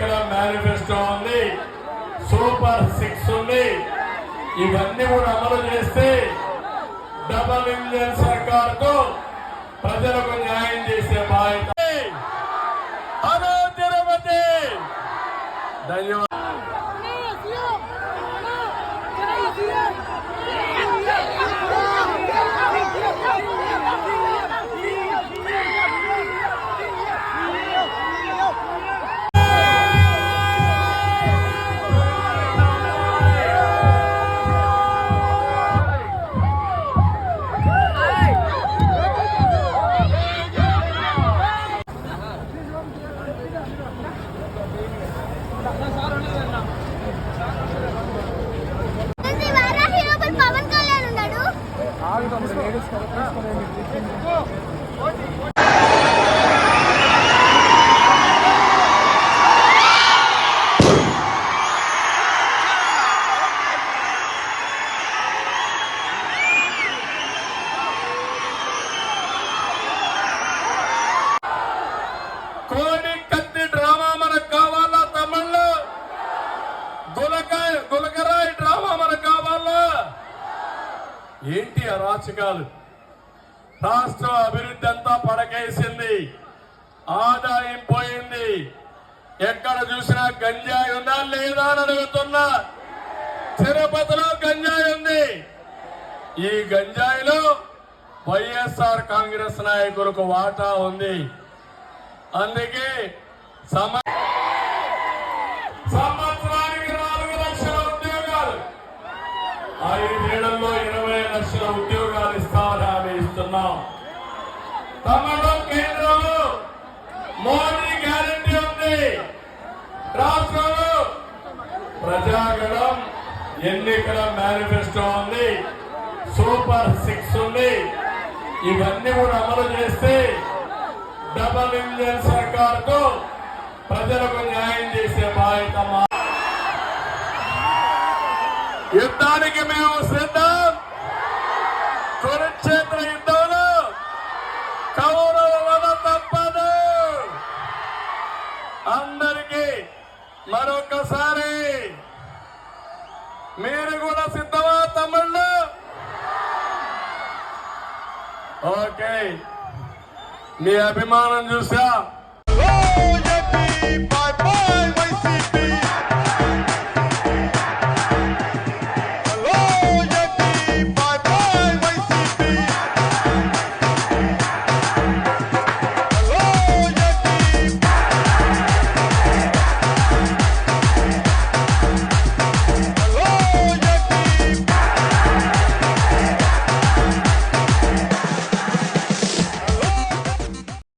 ఎన్నికల మేనిఫెస్టో ఉంది, సూపర్ 6 ఉంది. ఇవన్నీ కూడా అమలు చేస్తే డబుల్ ఇంజిన్ సర్కార్తో ప్రజలకు న్యాయం చేసే బాధ్యత. హలో తిరుపతి. ధన్యవాదాలు. కోడి కత్తి డ్రామా మనకు కావాలా? తమిళ్లో గులకరాయి డ్రామా మనకు కావాలా? ఏంటి అరాచకాలు? రాష్ట్ర అభివృద్ధి అంతా పడకేసింది, ఆదాయం పోయింది. ఎక్కడ చూసినా గంజాయి ఉందా లేదా అని అడుగుతున్నా. తిరుపతిలో గంజాయి ఉంది. ఈ గంజాయిలో వైఎస్ఆర్ కాంగ్రెస్ నాయకులకు వాటా ఉంది. అందుకే సంవత్సరానికి 4 లక్షల ఉద్యోగాలు, 5 ఏళ్లలో 20 లక్షల ఉద్యోగాలు ఇస్తామని హామీ ఇస్తున్నాం. తమలో కేంద్రంలో మోడీ గ్యారంటీ ఉంది, రాష్ట్రంలో ప్రజాగణం ఎన్నికల మేనిఫెస్టో ఉంది, సూపర్ 6 ఉంది. ఇవన్నీ కూడా అమలు చేస్తే డబుల్ ఇంజిన్ సర్కార్తో ప్రజలకు న్యాయం చేసే బాధ్యత. యుద్ధానికి మేము సిద్ధం. కురుక్షేత్ర యుద్ధంలో కౌరవ వధ తప్పదు. అందరికీ మరొకసారి మీరు కూడా సిద్ధమా తమ్ముళ్ళు? ఓకే, మీ అభిమానం చూసా.